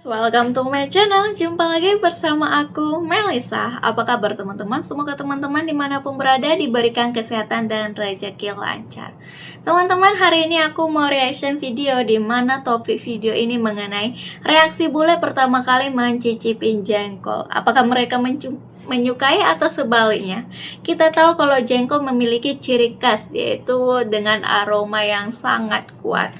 Welcome to my channel, jumpa lagi bersama aku Melisa. Apa kabar teman-teman? Semoga teman-teman dimanapun berada diberikan kesehatan dan rezeki lancar. Teman-teman, hari ini aku mau reaction video di mana topik video ini mengenai reaksi bule pertama kali mencicipin jengkol. Apakah mereka menyukai atau sebaliknya? Kita tahu kalau jengkol memiliki ciri khas, yaitu dengan aroma yang sangat kuat.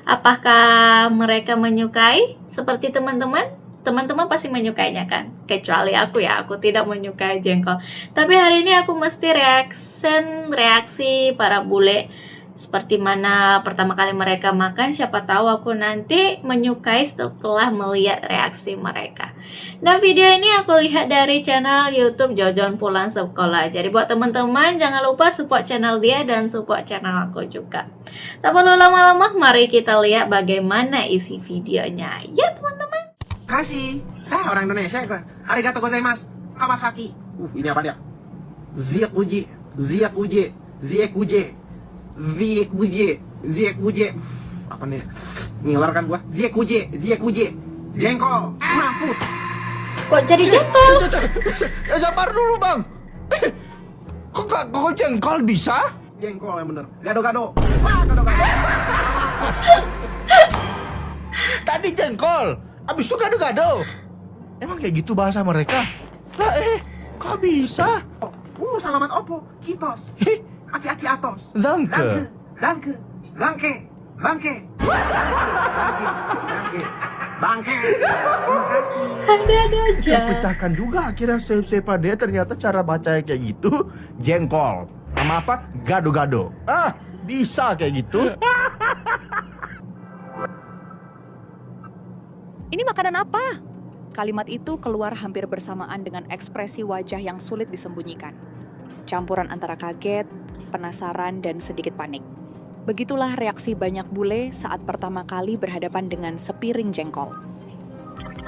Apakah mereka menyukai seperti teman-teman? Teman-teman pasti menyukainya kan? Kecuali aku ya, aku tidak menyukai jengkol. Tapi hari ini aku mesti reaksi para bule seperti mana pertama kali mereka makan. Siapa tahu aku nanti menyukai setelah melihat reaksi mereka. Dan video ini aku lihat dari channel YouTube Jojon Pulang Sekolah. Jadi buat teman-teman jangan lupa support channel dia dan support channel aku juga. Tak perlu lama-lama, mari kita lihat bagaimana isi videonya. Ya teman-teman. Kasih. Orang Indonesia kan. Arigatou gozaimasu. Kawasaki. Ini apa dia? Ziekuje. Apa nih? Ngiler kan gua. Ziekuje. Jengkol. Mampus. Kok jadi jengkol? Sabar dulu bang. Kok jengkol bisa? Jengkol yang bener. Gado-gado. Tadi jengkol, abis itu gado-gado. Emang kayak gitu bahasa mereka? Lah kok bisa? Salamat opo. Kitos. Aki-aki atos. Danke. Bangke. Terima kasih. Ada aja. Pecahkan juga akhirnya siapa dia ternyata cara bacanya kayak gitu. Jengkol. Sama apa? Gado-gado. Bisa kayak gitu. Ini makanan apa? Kalimat itu keluar hampir bersamaan dengan ekspresi wajah yang sulit disembunyikan. Campuran antara kaget, penasaran, dan sedikit panik. Begitulah reaksi banyak bule saat pertama kali berhadapan dengan sepiring jengkol.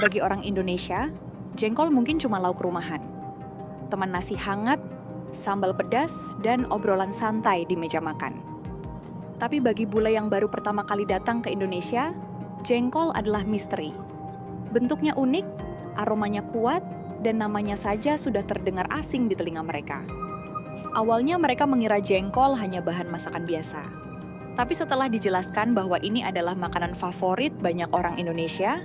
Bagi orang Indonesia, jengkol mungkin cuma lauk rumahan. Teman nasi hangat, sambal pedas, dan obrolan santai di meja makan. Tapi bagi bule yang baru pertama kali datang ke Indonesia, jengkol adalah misteri. Bentuknya unik, aromanya kuat, dan namanya saja sudah terdengar asing di telinga mereka. Awalnya mereka mengira jengkol hanya bahan masakan biasa. Tapi setelah dijelaskan bahwa ini adalah makanan favorit banyak orang Indonesia,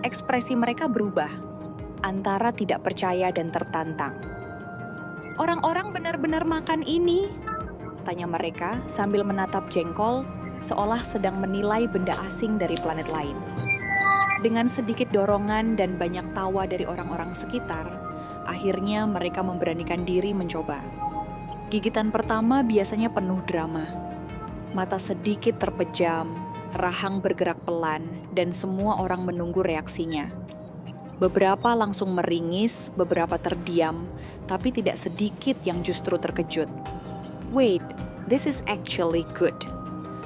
ekspresi mereka berubah, antara tidak percaya dan tertantang. Orang-orang benar-benar makan ini? Tanya mereka sambil menatap jengkol seolah sedang menilai benda asing dari planet lain. Dengan sedikit dorongan dan banyak tawa dari orang-orang sekitar, akhirnya mereka memberanikan diri mencoba. Gigitan pertama biasanya penuh drama. Mata sedikit terpejam, rahang bergerak pelan, dan semua orang menunggu reaksinya. Beberapa langsung meringis, beberapa terdiam, tapi tidak sedikit yang justru terkejut. Wait, this is actually good.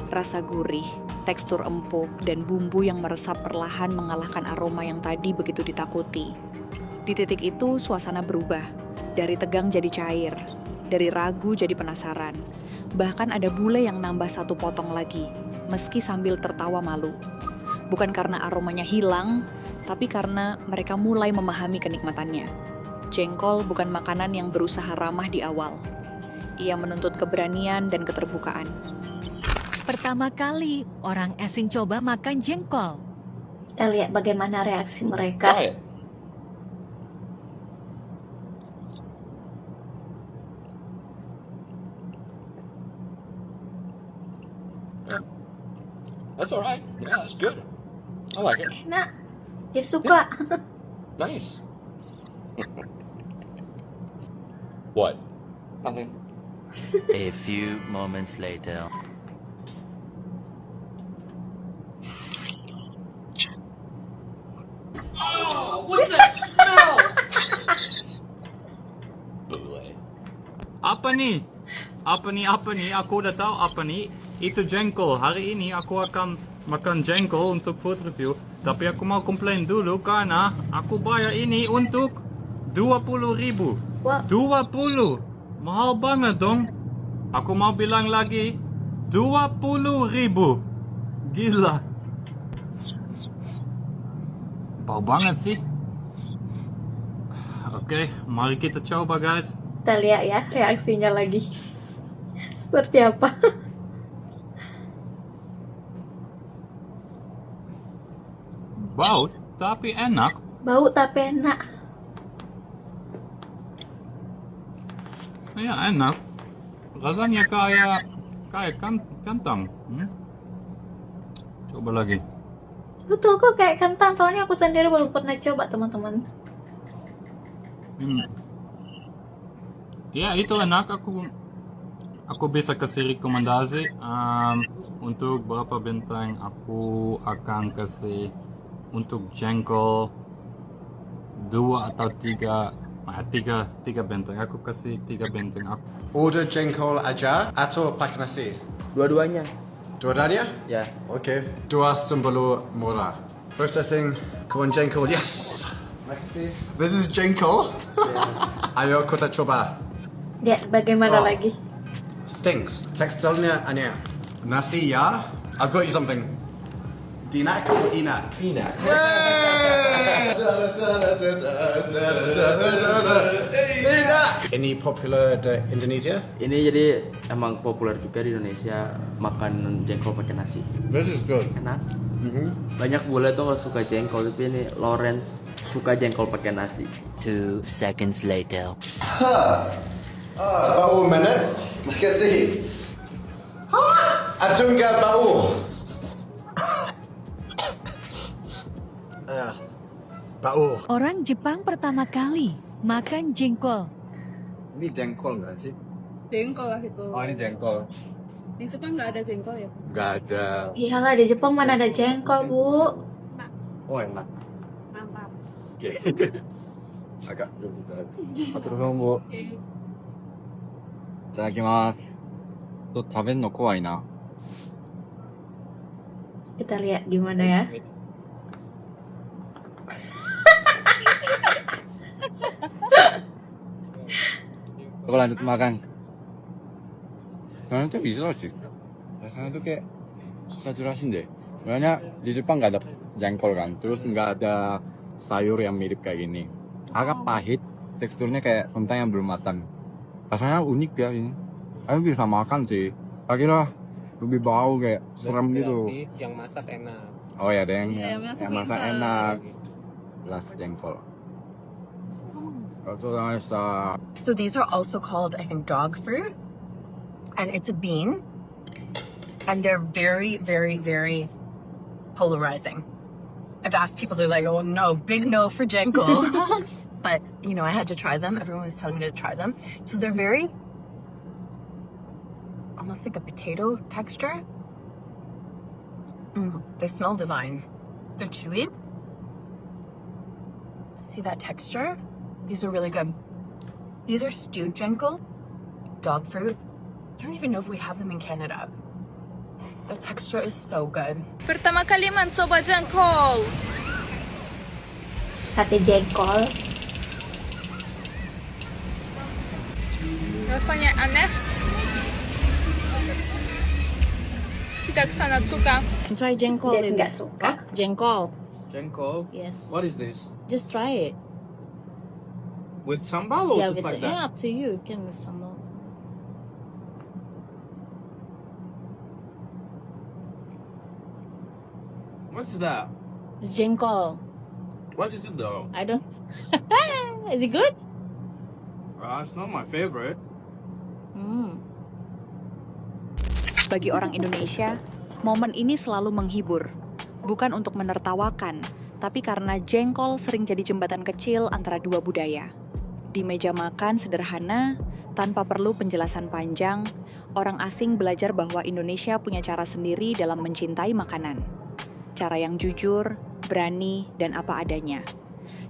Rasa gurih, tekstur empuk, dan bumbu yang meresap perlahan mengalahkan aroma yang tadi begitu ditakuti. Di titik itu, suasana berubah. Dari tegang jadi cair, dari ragu jadi penasaran. Bahkan ada bule yang nambah satu potong lagi, meski sambil tertawa malu. Bukan karena aromanya hilang, tapi karena mereka mulai memahami kenikmatannya. Jengkol bukan makanan yang berusaha ramah di awal. Ia menuntut keberanian dan keterbukaan. Pertama kali orang asing coba makan jengkol. Kita lihat bagaimana reaksi mereka. That's all right. Yeah, that's good. I like it. Enak. Dia suka. Nice. What? Nothing. A few moments later. Oh, what's that smell? Bule. Apa nih? Aku udah tahu apa nih. Itu jengkol. Hari ini aku akan makan jengkol untuk food review. Tapi aku mau komplain dulu karena aku bayar ini untuk 20.000. Wah. 20. Mahal banget dong. Aku mau bilang lagi 20.000. Gila. Bau banget sih. Oke, mari kita coba guys. Kita lihat ya reaksinya lagi. Seperti apa? Bau tapi enak. Bau tapi enak. Ya enak. Rasanya kayak kentang. Coba lagi. Betul kok kayak kentang, soalnya aku sendiri belum pernah coba teman-teman. Ya itu enak. Aku bisa kasih rekomendasi. Untuk berapa bintang aku akan kasih untuk jengkol 2 atau 3. Tiga bintang. Aku kasih 3 bintang. Order jengkol aja atau pakai nasi? Dua-duanya. Dua-duanya? Ya. Okay. 2.90 murah. Processing kawan jengkol. Yes. Makasih. This is jengkol. Ayo kita coba. Ya, bagaimana Oh. lagi? Stinks. Teksturnya aneh. Nasi ya. I've got you something. Dinak atau inak? Inak. Ini popular di Indonesia? Ini jadi emang populer juga di Indonesia makan jengkol pakai nasi. This is good. Enak. Banyak bule tuh nggak suka jengkol, tapi ini Lawrence suka jengkol pakai nasi. 2 seconds later. Bau minute. Makasih. Aduh nggak bau. Bau. Orang Jepang pertama kali makan jengkol. Ini jengkol nggak sih? Jengkol lah itu. Oh, ini jengkol. Di Jepang nggak ada jengkol ya? Nggak ada. Iyalah, di Jepang mana ada jengkol, Bu? Oh, enak. Mantap. Oke. Agak berbeda. Atur nunggu. Itadakimasu. To taben no kowai na. Kita lihat gimana ya. Aku lanjut makan. Sebenarnya tuh bisa sih. Rasanya tuh kayak susah jelasin deh. Sebenarnya di Jepang nggak ada jengkol kan, terus nggak ada sayur yang mirip kayak gini. Agak pahit, teksturnya kayak kentang yang belum matang. Rasanya unik ya ini. Aku bisa makan sih. Akhirnya lebih bau kayak serem gitu. Yang masak enak. Oh ya, ada Iya, yang masak enak. Gelas jengkol. So these are also called, I think, dog fruit, and it's a bean, and they're very, very, very polarizing. I've asked people, they're like, "Oh no, big no for jengkol," but you know, I had to try them. Everyone was telling me to try them. So they're very, almost like a potato texture. They smell divine. They're chewy. See that texture? These are really good. These are stewed jengkol, dog fruit. I don't even know if we have them in Canada. The texture is so good. Pertama kali mencoba jengkol. Sate jengkol. Rasanya aneh. Tidak sangat suka. Try jengkol. Dia nggak suka. Jengkol. Jengkol? Yes. What is this? Just try it. With sambal or just like that? Yeah, up to you. You can with sambal. What's that? It's jengkol. What is it though? I don't. Is it good? It's not my favorite. Bagi orang Indonesia, momen ini selalu menghibur. Bukan untuk menertawakan, tapi karena jengkol sering jadi jembatan kecil antara dua budaya. Di meja makan sederhana, tanpa perlu penjelasan panjang, orang asing belajar bahwa Indonesia punya cara sendiri dalam mencintai makanan. Cara yang jujur, berani, dan apa adanya.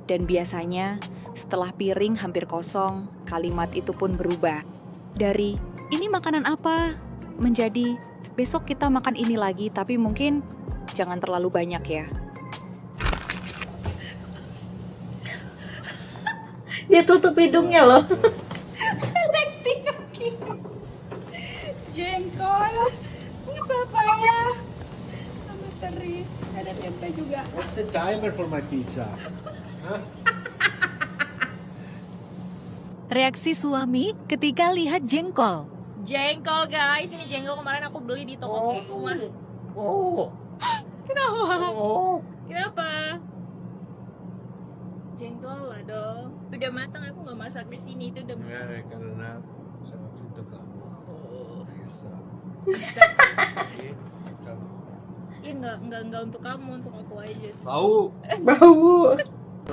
Dan biasanya, setelah piring hampir kosong, kalimat itu pun berubah. Dari, ini makanan apa? Menjadi, besok kita makan ini lagi, tapi mungkin jangan terlalu banyak ya. Dia tutup hidungnya loh. Jengkol. Ini bapaknya. teri. Ada tempe juga. What's the timer for my pizza? Reaksi suami ketika lihat jengkol. Jengkol guys, ini jengkol kemarin aku beli di toko rumah. Oh. Kenapa? Oh. Kenapa? Jengkol lah dong. Udah matang, aku nggak masak di sini itu udah. Ya, karena sangat cinta kamu. Oh, bisa. Ya nggak untuk kamu, untuk aku aja. Bau. Bau.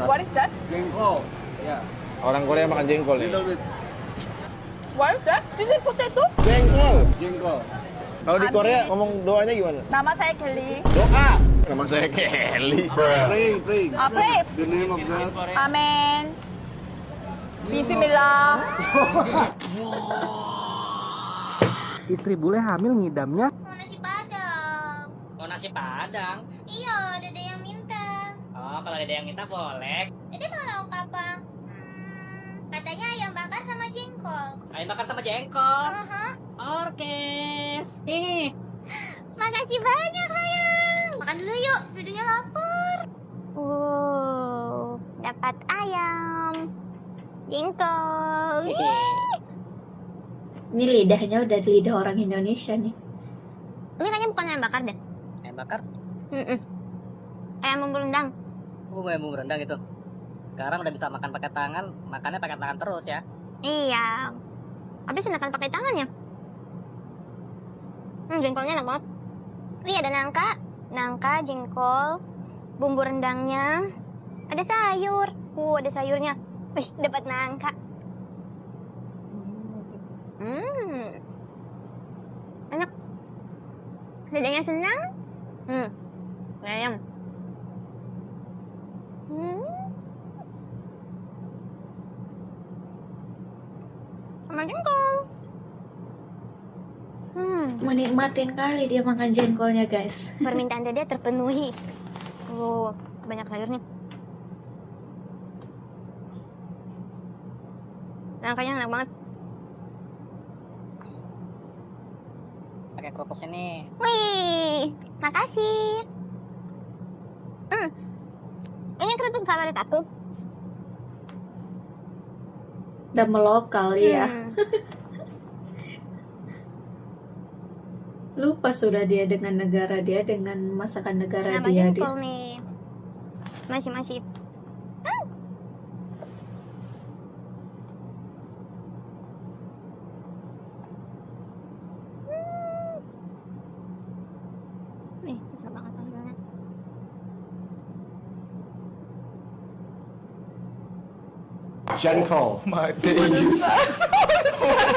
What is that? Jengkol. Ya. Orang Korea makan jengkol ya. What is that? Is it potato? Jengkol. Jengkol. Kalau di Korea ngomong doanya gimana? Nama saya Kelly. Doa. Nama saya Kelly. Pray. Pray. The name of God. Amin. Bismillah. Istri bule hamil ngidamnya. Mau nasi padang. Mau nasi padang? Iya, dede yang minta. Oh, kalau ada yang minta boleh. Dede mau lauk apa? Katanya ayam bakar sama jengkol. Ayam bakar sama jengkol. Orkes. Makasih banyak sayang. Makan dulu yuk, dudunya lapar. Dapat ayam. Jengkol. Ini lidahnya udah lidah orang Indonesia nih. Ini kayaknya bukan ayam bakar deh. Ayam bakar? Ayam bumbu rendang. Oh, ayam bumbu rendang itu. Sekarang udah bisa makan pakai tangan, makannya pakai tangan terus ya. Iya. Habis enakan pakai tangan ya. Jengkolnya enak banget. Wih, ada nangka, jengkol, bumbu rendangnya, ada sayur. Ada sayurnya. Wih, dapat nangka. Enak. Dedenya senang. Ayam. Sama jengkol. Menikmatin kali dia makan jengkolnya, guys. Permintaan Dede terpenuhi. Banyak sayurnya. Nangkanya enak banget. Pakai kerupuknya nih. Wih, makasih. Ini kerupuk favorit aku. Udah melokal ya. Lupa sudah dia dengan negara dia, dengan masakan negara Kenapa dia. jengkol nih? Masih. Nih, susah banget ambilnya. Jengkol. My days.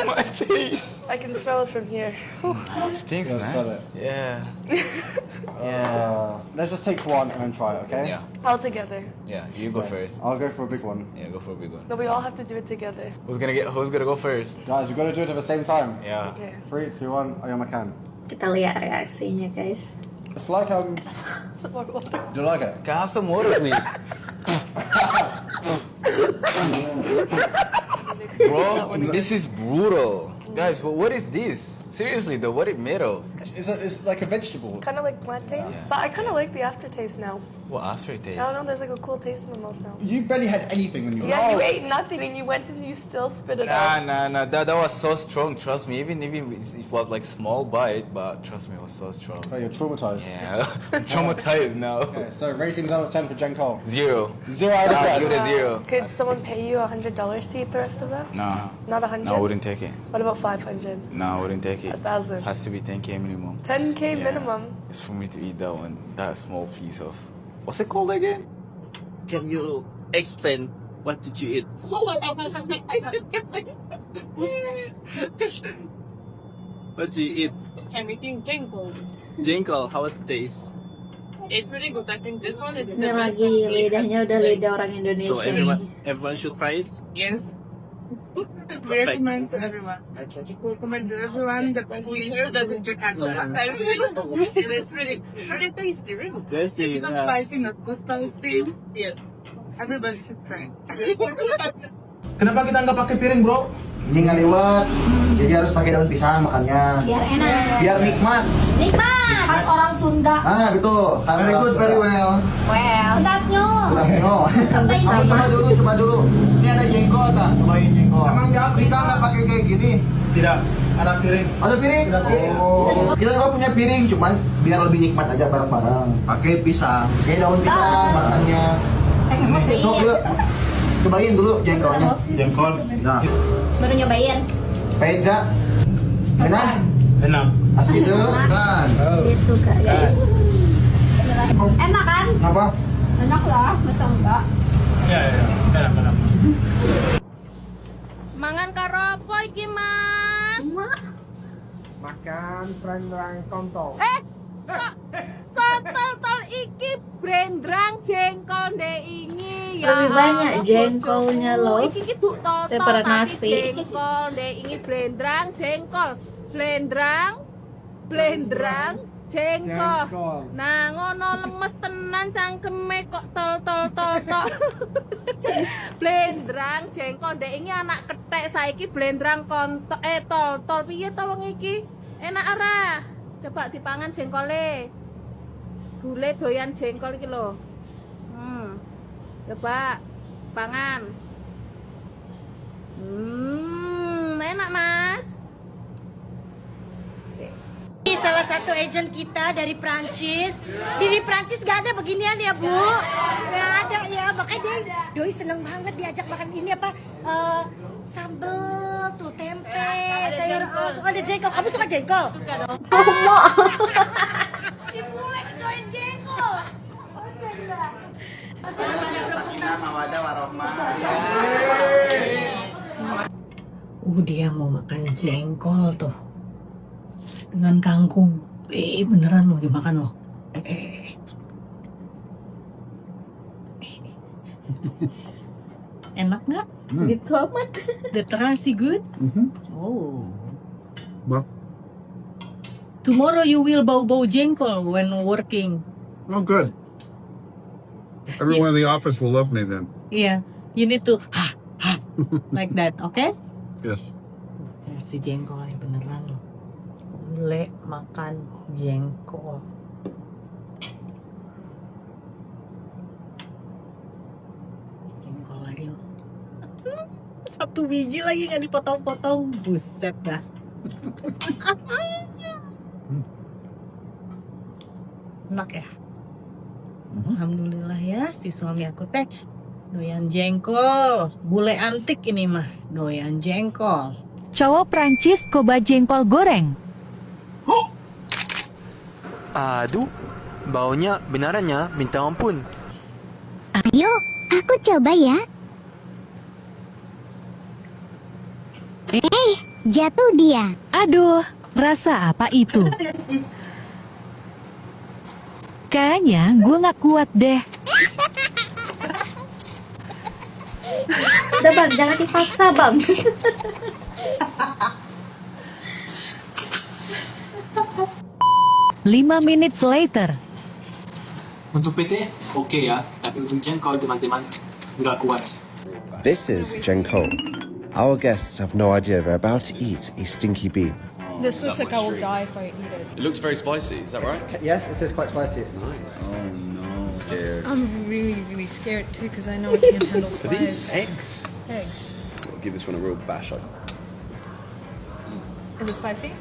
My days. I can smell it from here. Stinks, Yeah, smell it. Yeah. Let's just take one and then try it, okay? All together. Yeah, you go first. I'll go for a big one. Yeah, go for a big one. No, we all have to do it together. Who's gonna go first? Guys, we've got to do it at the same time. Yeah. Okay. 3, 2, 1, ayam makan. Kita lihat reaksinya, guys. It's like, Some more water. do you like it? Can I have some water, please? Bro, this is brutal. Guys, what is this? Seriously though, what it made of? It's like a vegetable. Kind of like plantain, but I kind of like the aftertaste now. What aftertaste? I don't know, there's like a cool taste in the mouth now. You barely had anything when you were Yeah, you ate nothing and you went and you still spit it out. Nah. That was so strong. Trust me. Even it was like small bite, but trust me, it was so strong. Oh, you're traumatized. Yeah, I'm traumatized now. Okay, so ratings out of 10 for Jengkol. 0. 0 out of 10. Give it a 0. Could someone pay you $100 to eat the rest of that? Nah. Not 100? No, I wouldn't take it. What about 500? No, I wouldn't take it. 1,000? Has to be 10K minimum. 10K Yeah. minimum? It's for me to eat that one. That small piece of. What's it called again? Can you explain what did you eat? What do you eat? I'm eating jengkol. Jengkol, how was the taste? It's really good. I think this one is Ini lagi lidahnya udah lidah orang Indonesia So nih. everyone should try it? Yes. We recommend to everyone. We recommend to everyone that we hear that the Jakarta. It's really tasty, really. Tasty, Not yeah. spicy, not too spicy. Yes. Everybody should try. Kenapa kita nggak pakai piring, bro? Ini nggak lewat, jadi harus pakai daun pisang makannya. Biar enak. Biar nikmat. Nikmat. Khas orang orang Sunda. Ah, betul. Very good, very well. Sedapnya. Coba dulu. Ini ada jengkol, tak? Cobain jengkol. Emang di Afrika nggak pakai kayak gini? Tidak. Ada piring. Ada piring? Oh. Kita juga punya piring, cuman biar lebih nikmat aja bareng-bareng. Pakai pisang. Pakai daun pisang makannya. Tuh, yuk. Cobain dulu jengkolnya. Jengkol. Nah. Baru nyobain. Pahit nggak? Enak? Enak. Asli itu? Kan. Dia suka guys. Enak kan? Apa? Enak lah, masa enggak? Ya. Enak. Mangan karo apa iki, Mas? Makan prendrang kontol. Kontol iki brendrang jengkol ndek ingi ya. Lebih banyak jengkolnya loh Iki duk tol daripada nasi. Jengkol ndek ingi brendrang jengkol. Blendrang jengkol. Nah, ngono lemes tenan cangkeme kok tol. Blendrang jengkol ndek ingi anak kethek saiki blendrang tol piye to wong iki? Enak ora? Coba dipangan jengkole. Bule doyan jengkol iki lho. Coba pangan. Enak, Mas. Salah satu agent kita dari Prancis. Di Prancis gak ada beginian ya, Bu? Gak ada ya, makanya Doi seneng banget diajak makan ini apa? Sambal tuh, tempe, sayur ada jengkol. Kamu suka jengkol? Suka dong. Dia mau makan jengkol tuh dengan kangkung. Beneran mau dimakan loh. Enak nggak? Gitu amat. The terasi good? Oh. Well. Tomorrow you will bau jengkol when working. Oh, good. Everyone in the office will love me then. Yeah, you need to like that, okay? Yes. Si jengkol ini beneran loh. Bule makan jengkol. Jengkol lagi loh. Satu biji lagi nggak dipotong-potong. Buset dah. Enak ya? Alhamdulillah ya, si suami aku teh doyan jengkol. Bule antik ini mah, doyan jengkol. Cowok Prancis coba jengkol goreng. Aduh, baunya benarannya minta ampun. Ayo, aku coba ya. Jatuh dia. Aduh, rasa apa itu? Kayaknya gue gak kuat deh. Udah bang, jangan dipaksa bang. Lima menit later. Untuk PT oke ya, tapi untuk jengkol teman-teman nggak kuat. This is jengkol. Our guests have no idea they're about to eat a stinky bean. This looks like I will die if I eat it. It looks very spicy, is that right? Yes, this is quite spicy. Nice. Oh no. Scared. I'm really, really scared too because I know I can't handle Are these spice. eggs? Eggs. I'll give this one a real bash up. Is it spicy?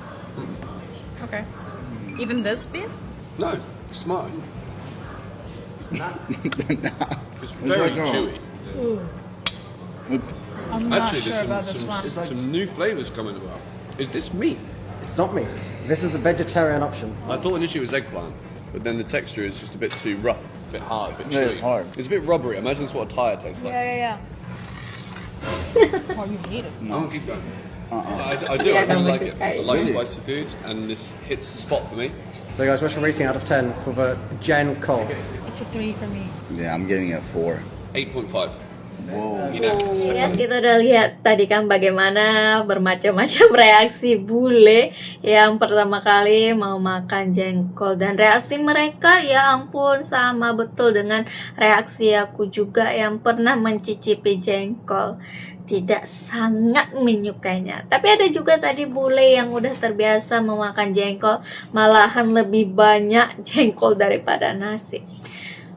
Okay. Even this bit? No, smart. It's very chewy. I'm not Actually, sure about this one. some new flavours coming about. Is this meat? It's not meat. This is a vegetarian option. I thought initially it was eggplant, but then the texture is just a bit too rough, a bit hard, a bit Yeah, chewy. it's hard. It's a bit rubbery. Imagine that's what a tyre tastes like. Yeah. Oh, you hate it. I won't keep going. I do. I really like it. I like spicy foods, and this hits the spot for me. So guys, what's your rating out of 10 for the jengkol? It's a 3 for me. Yeah, I'm giving it a 4. 8.5. Guys, kita udah lihat tadi kan bagaimana bermacam-macam reaksi bule yang pertama kali mau makan jengkol, dan reaksi mereka ya ampun sama betul dengan reaksi aku juga yang pernah mencicipi jengkol, tidak sangat menyukainya. Tapi ada juga tadi bule yang udah terbiasa memakan jengkol, malahan lebih banyak jengkol daripada nasi.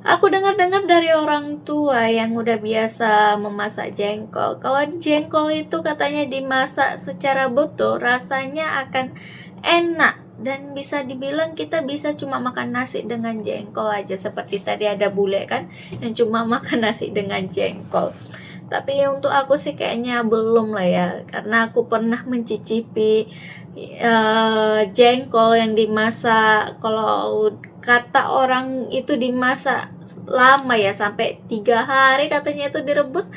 Aku dengar-dengar dari orang tua yang udah biasa memasak jengkol, kalau jengkol itu katanya dimasak secara betul rasanya akan enak, dan bisa dibilang kita bisa cuma makan nasi dengan jengkol aja, seperti tadi ada bule kan yang cuma makan nasi dengan jengkol. Tapi untuk aku sih kayaknya belum lah ya, karena aku pernah mencicipi jengkol yang dimasak, kalau kata orang itu dimasak lama ya, sampai 3 hari katanya itu direbus.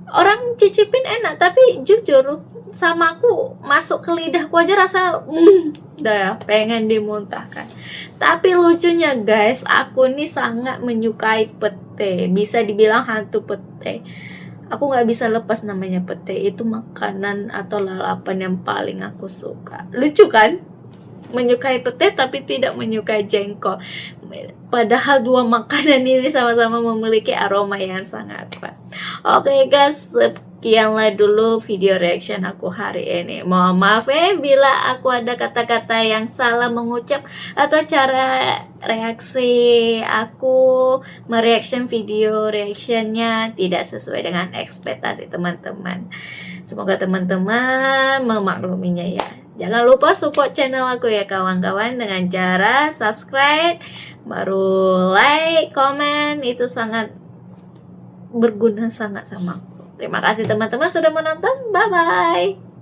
Orang cicipin enak, tapi jujur sama aku masuk ke lidahku aja rasa udah ya, pengen dimuntahkan. Tapi lucunya guys, aku nih sangat menyukai pete, bisa dibilang hantu pete. Aku nggak bisa lepas namanya pete, itu makanan atau lalapan yang paling aku suka. Lucu kan? Menyukai pete tapi tidak menyukai jengkol, padahal dua makanan ini sama-sama memiliki aroma yang sangat kuat. Oke guys, sekianlah dulu video reaction aku hari ini. Mohon maaf ya bila aku ada kata-kata yang salah mengucap atau cara reaksi aku mereaction video reactionnya tidak sesuai dengan ekspektasi teman-teman. Semoga teman-teman memakluminya ya. Jangan lupa support channel aku ya kawan-kawan dengan cara subscribe, baru like, komen, itu sangat berguna sangat sama aku. Terima kasih teman-teman sudah menonton, bye-bye.